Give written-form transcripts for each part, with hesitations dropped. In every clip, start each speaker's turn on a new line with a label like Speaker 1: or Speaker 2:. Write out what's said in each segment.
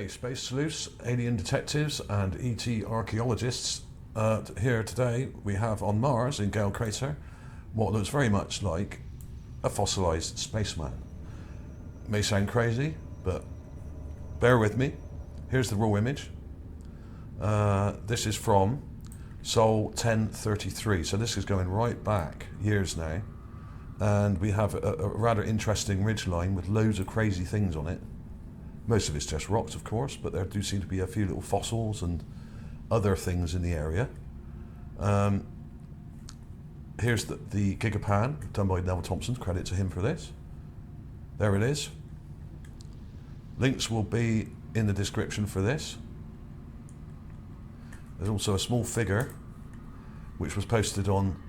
Speaker 1: Okay, space sleuths, alien detectives and ET archaeologists. Here today we have on Mars in Gale Crater what looks very much like a fossilised spaceman. It may sound crazy, but bear with me. Here's the raw image. This is from Sol 1033, so this is going right back years now. And we have a rather interesting ridgeline with loads of crazy things on it. Most of it's just rocks, of course, but there do seem to be a few little fossils and other things in the area. Here's the Gigapan, done by Neville Thompson, credit to him for this. There it is. Links will be in the description for this. There's also a small figure which was posted on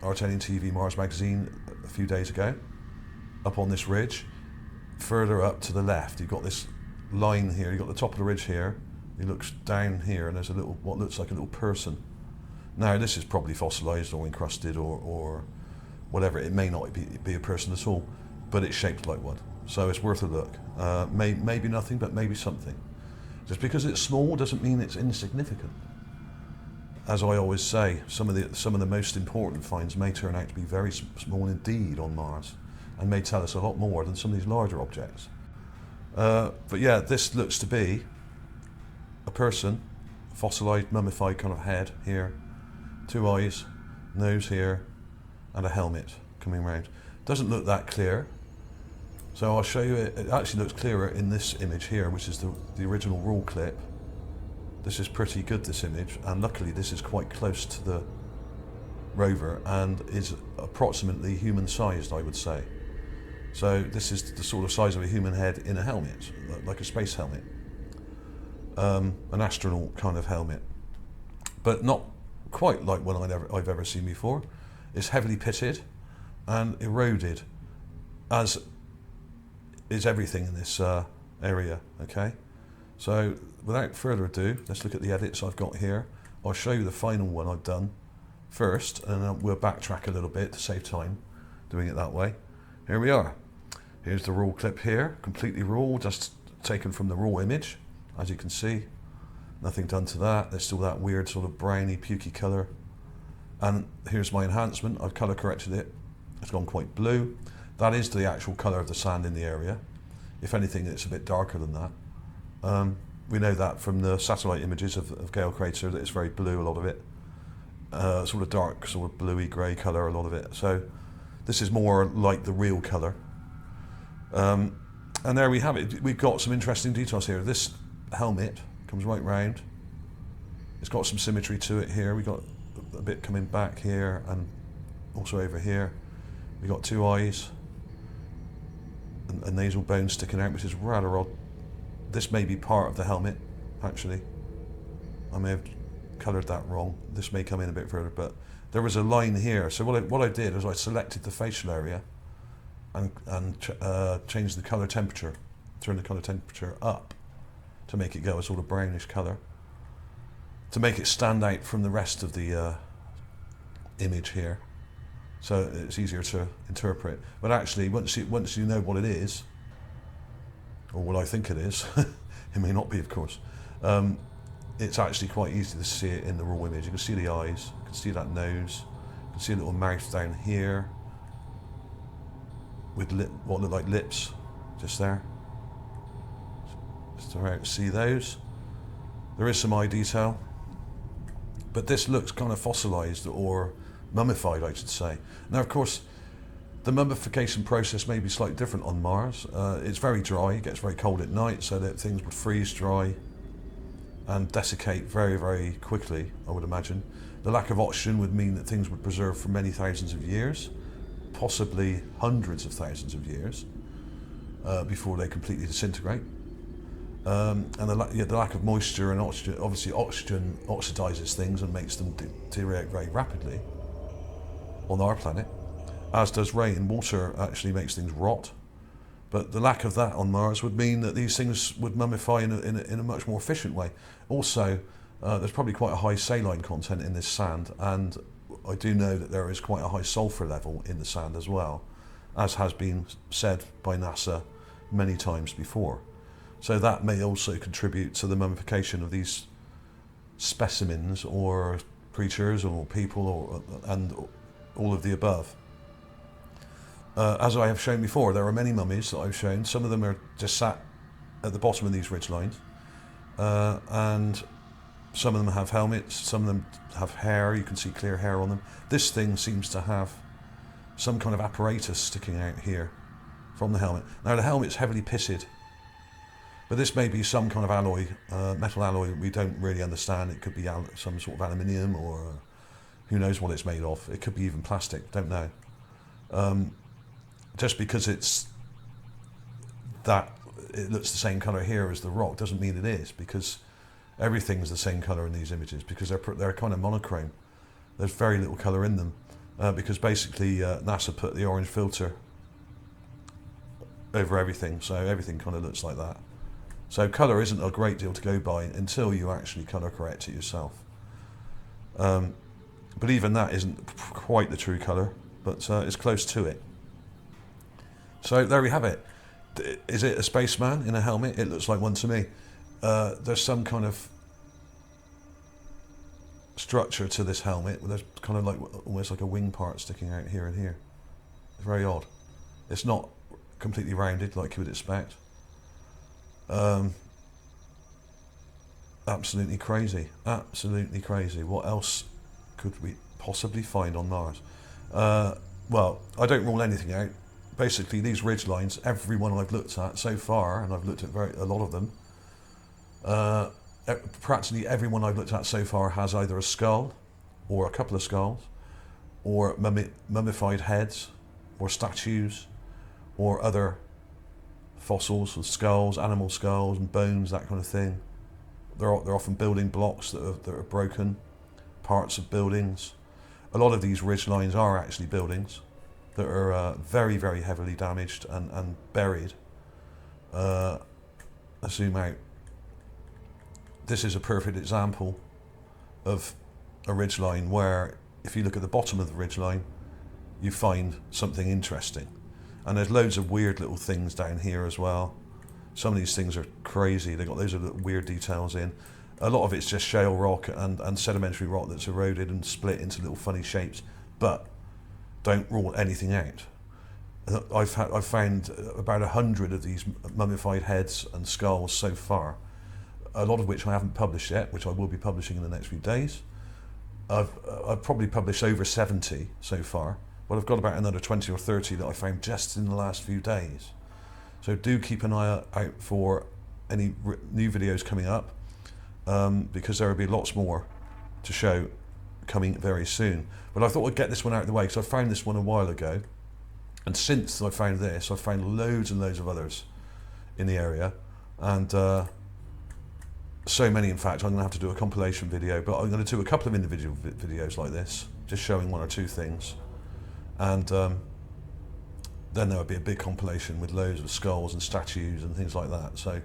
Speaker 1: Artanian TV Mars magazine a few days ago, up on this ridge. Further up to the left, you've got this line here, you've got the top of the ridge here, he looks down here and there's a little, what looks like a little person. Now this is probably fossilised or encrusted or whatever, it may not be a person at all, but it's shaped like one, so it's worth a look. Maybe nothing, but maybe something. Just because it's small doesn't mean it's insignificant. As I always say, some of the most important finds may turn out to be very small indeed on Mars, and may tell us a lot more than some of these larger objects. But yeah, this looks to be a person, fossilised, mummified kind of head here, 2 eyes, nose here, and a helmet coming round. Doesn't look that clear, so I'll show you it. It actually looks clearer in this image here, which is the original raw clip. This is pretty good, this image, and luckily this is quite close to the rover and is approximately human-sized, I would say. So this is the sort of size of a human head in a helmet, like a space helmet, an astronaut kind of helmet, but not quite like one I've ever seen before. It's heavily pitted and eroded, as is everything in this area, okay? So without further ado, let's look at the edits I've got here. I'll show you the final one I've done first, and then we'll backtrack a little bit to save time doing it that way. Here we are. Here's the raw clip here, completely raw, just taken from the raw image. As you can see, nothing done to that. There's still that weird sort of browny, pukey colour. And here's my enhancement. I've colour corrected it. It's gone quite blue. That is the actual colour of the sand in the area. If anything, it's a bit darker than that. We know that from the satellite images of Gale Crater, that it's very blue, a lot of it. Sort of dark, sort of bluey grey colour, a lot of it. So this is more like the real colour. And there we have it. We've got some interesting details here. This helmet comes right round. It's got some symmetry to it here. We've got a bit coming back here and also over here. We've got 2 eyes and a nasal bone sticking out, which is rather odd. This may be part of the helmet, actually. I may have coloured that wrong. This may come in a bit further, but there was a line here. So what I did is I selected the facial area and changed the colour temperature, turned the colour temperature up to make it go a sort of brownish colour, to make it stand out from the rest of the image here, so it's easier to interpret. But actually, once you know what it is, or what I think it is, it may not be, of course, it's actually quite easy to see it in the raw image. You can see the eyes, you can see that nose, you can see a little mouth down here, with what look like lips, just there. Just about to see those. There is some eye detail, but this looks kind of fossilised or mummified, I should say. Now, of course, the mummification process may be slightly different on Mars. It's very dry, it gets very cold at night, so that things would freeze dry and desiccate very, very quickly, I would imagine. The lack of oxygen would mean that things would preserve for many thousands of years, possibly hundreds of thousands of years, before they completely disintegrate. And the lack of moisture and oxygen, obviously oxygen oxidizes things and makes them deteriorate very rapidly on our planet, as does rain. Water actually makes things rot, but the lack of that on Mars would mean that these things would mummify in a much more efficient way. Also, there's probably quite a high saline content in this sand, and I do know that there is quite a high sulfur level in the sand as well, as has been said by NASA many times before. So that may also contribute to the mummification of these specimens or creatures or people, and all of the above. As I have shown before, there are many mummies that I've shown. Some of them are just sat at the bottom of these ridge lines, and some of them have helmets, some of them have hair. You can see clear hair on them. This thing seems to have some kind of apparatus sticking out here from the helmet. Now the helmet's heavily pitted, but this may be some kind of alloy, metal alloy we don't really understand. It could be some sort of aluminium, or who knows what it's made of. It could be even plastic, don't know. Just because it looks the same colour here as the rock doesn't mean it is, because everything's the same colour in these images, because they're kind of monochrome. There's very little colour in them, because basically NASA put the orange filter over everything, so everything kind of looks like that. So colour isn't a great deal to go by until you actually colour correct it yourself. But even that isn't quite the true colour, but it's close to it. So there we have it. Is it a spaceman in a helmet? It looks like one to me. There's some kind of structure to this helmet. There's kind of like almost like a wing part sticking out here and here. It's very odd. It's not completely rounded like you would expect. Absolutely crazy. Absolutely crazy. What else could we possibly find on Mars? Well, I don't rule anything out. Basically, these ridge lines, every one I've looked at so far, and I've looked at a lot of them, practically everyone I've looked at so far has either a skull, or a couple of skulls, or mummified heads, or statues, or other fossils of skulls, animal skulls and bones, that kind of thing. They're often building blocks that are broken, parts of buildings. A lot of these ridge lines are actually buildings that are very, very heavily damaged and buried. Let's zoom out. This is a perfect example of a ridgeline where, if you look at the bottom of the ridgeline, you find something interesting. And there's loads of weird little things down here as well. Some of these things are crazy. They've got loads of little weird details in. A lot of it's just shale rock and sedimentary rock that's eroded and split into little funny shapes. But don't rule anything out. I've found about 100 of these mummified heads and skulls so far, a lot of which I haven't published yet, which I will be publishing in the next few days. I've probably published over 70 so far, but I've got about another 20 or 30 that I found just in the last few days. So do keep an eye out for any new videos coming up, because there will be lots more to show coming very soon. But I thought I'd get this one out of the way, because I found this one a while ago, and since I found this, I've found loads and loads of others in the area, and so many, in fact, I'm going to have to do a compilation video, but I'm going to do a couple of individual videos like this, just showing one or two things, and then there would be a big compilation with loads of skulls and statues and things like that. So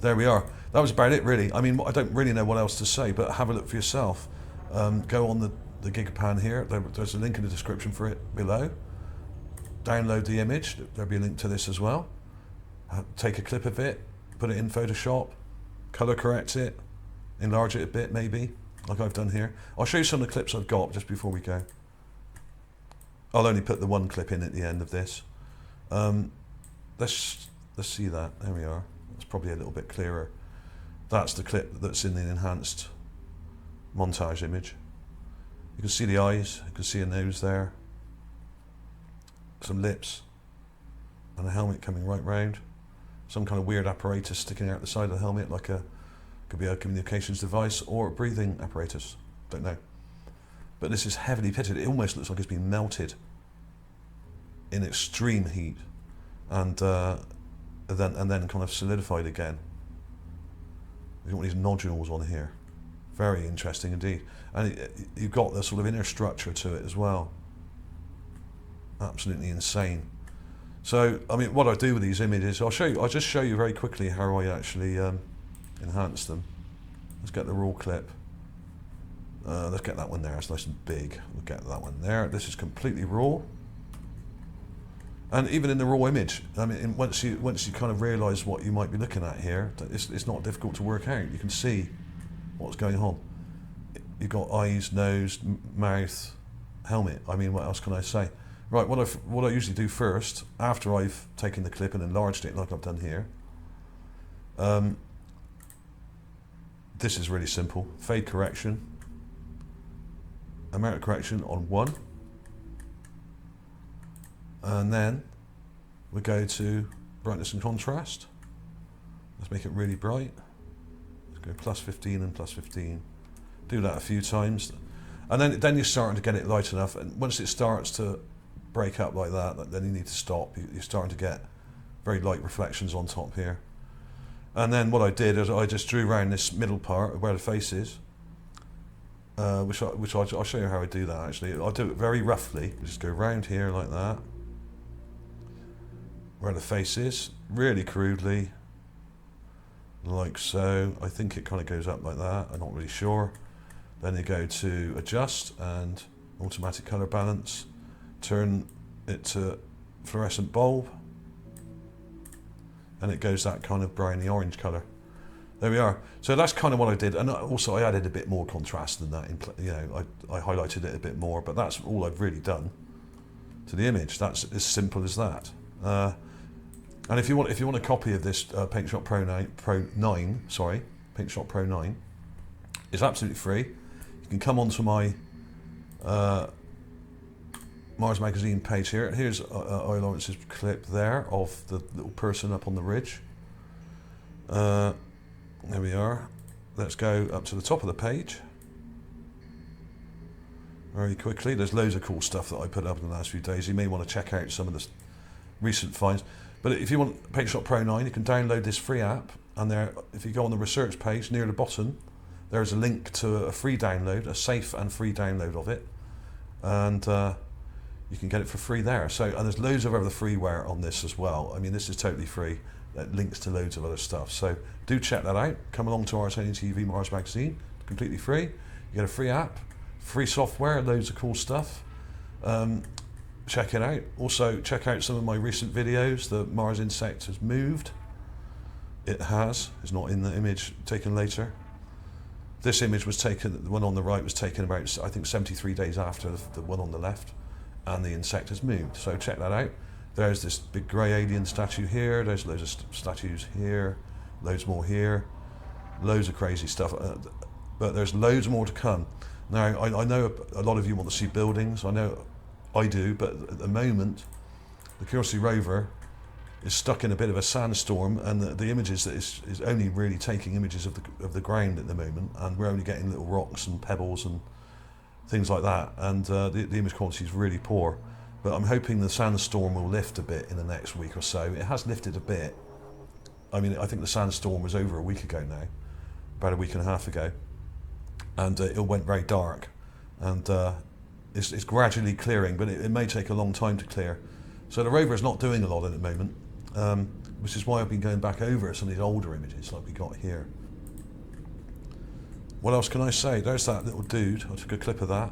Speaker 1: there we are. That was about it, really. I mean, I don't really know what else to say, but have a look for yourself. Go on the Gigapan here. There's a link in the description for it below. Download the image. There'll be a link to this as well. Take a clip of it, put it in Photoshop, color correct it, enlarge it a bit maybe, like I've done here. I'll show you some of the clips I've got just before we go. I'll only put the one clip in at the end of this. Let's see that. There we are. It's probably a little bit clearer. That's the clip that's in the enhanced montage image. You can see the eyes, you can see a nose there, some lips, and a helmet coming right round. Some kind of weird apparatus sticking out the side of the helmet, like could be a communications device or a breathing apparatus. Don't know. But this is heavily pitted. It almost looks like it's been melted in extreme heat, and then kind of solidified again. You've got these nodules on here. Very interesting indeed. And you've got the sort of inner structure to it as well. Absolutely insane. So, I mean, what I do with these images, I'll just show you very quickly how I actually enhance them. Let's get the raw clip. Let's get that one there, it's nice and big. We'll get that one there. This is completely raw. And even in the raw image, I mean, once you kind of realise what you might be looking at here, it's not difficult to work out. You can see what's going on. You've got eyes, nose, mouth, helmet. I mean, what else can I say? Right, what I usually do first, after I've taken the clip and enlarged it like I've done here, this is really simple. Fade correction, amount of correction on 1. And then we go to brightness and contrast. Let's make it really bright. Let's go +15 and +15. Do that a few times. And then you're starting to get it light enough. And once it starts to break up like that, then you need to stop. You're starting to get very light reflections on top here. And then what I did is I just drew around this middle part where the face is, which I'll show you how I do that actually. I'll do it very roughly. Just go around here like that, where the face is, really crudely, like so. I think it kind of goes up like that, I'm not really sure. Then you go to adjust and automatic color balance, turn it to fluorescent bulb, and it goes that kind of browny orange color. There we are. So that's kind of what I did, and also I added a bit more contrast than that. You know, I highlighted it a bit more, but that's all I've really done to the image. That's as simple as that. And if you want a copy of this PaintShop Pro 9, PaintShop Pro 9, it's absolutely free. You can come onto my Mars magazine page here. Here's I. Lawrence's clip there of the little person up on the ridge. There we are. Let's go up to the top of the page very quickly. There's loads of cool stuff that I put up in the last few days. You may want to check out some of the recent finds. But if you want PaintShop Pro 9, you can download this free app, and there, if you go on the research page near the bottom, there's a link to a free download, a safe and free download of it, and you can get it for free there. So, and there's loads of other freeware on this as well. I mean, this is totally free. It links to loads of other stuff. So do check that out. Come along to Artonian TV Mars magazine, completely free. You get a free app, free software, loads of cool stuff. Check it out. Also, check out some of my recent videos. The Mars insect has moved. It has. It's not in the image taken later. This image was taken, the one on the right was taken about, I think, 73 days after the one on the left, and the insect has moved. So check that out. There's this big grey alien statue here. There's loads of statues here. Loads more here. Loads of crazy stuff. But there's loads more to come. Now, I know a lot of you want to see buildings. I know I do, but at the moment, the Curiosity Rover is stuck in a bit of a sandstorm, and the images that is only really taking images of the ground at the moment, and we're only getting little rocks and pebbles and things like that, and the image quality is really poor. But I'm hoping the sandstorm will lift a bit in the next week or so. It has lifted a bit. I mean, I think the sandstorm was over a week ago now, about a week and a half ago, and it went very dark, and it's gradually clearing, but it may take a long time to clear. So the rover is not doing a lot at the moment, which is why I've been going back over some of these older images like we got here. What else can I say? There's that little dude. I took a clip of that,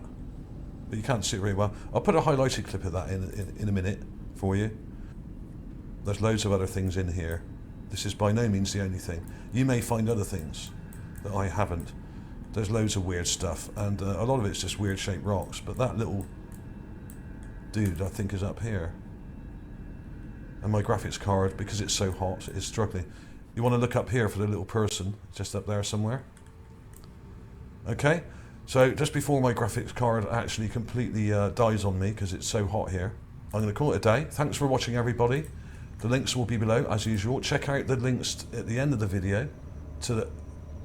Speaker 1: but you can't see it very well. I'll put a highlighted clip of that in a minute for you. There's loads of other things in here. This is by no means the only thing. You may find other things that I haven't. There's loads of weird stuff, and a lot of it's just weird shaped rocks, but that little dude I think is up here. And my graphics card, because it's so hot, is struggling. You want to look up here for the little person, just up there somewhere. Okay, so just before my graphics card actually completely dies on me because it's so hot here, I'm going to call it a day. Thanks for watching, everybody. The links will be below as usual. Check out the links at the end of the video to the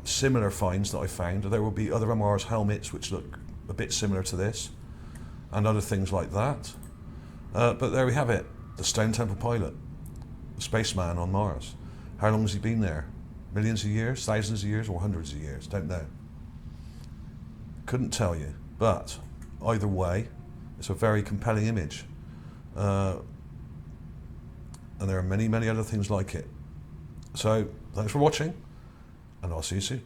Speaker 1: similar finds that I found. There will be other Mars helmets which look a bit similar to this, and other things like that. But there we have it. The Stone Temple pilot, the spaceman on Mars. How long has he been there? Millions of years, thousands of years, or hundreds of years? Don't know. Couldn't tell you. But either way, it's a very compelling image. And there are many, many other things like it. So thanks for watching, and I'll see you soon.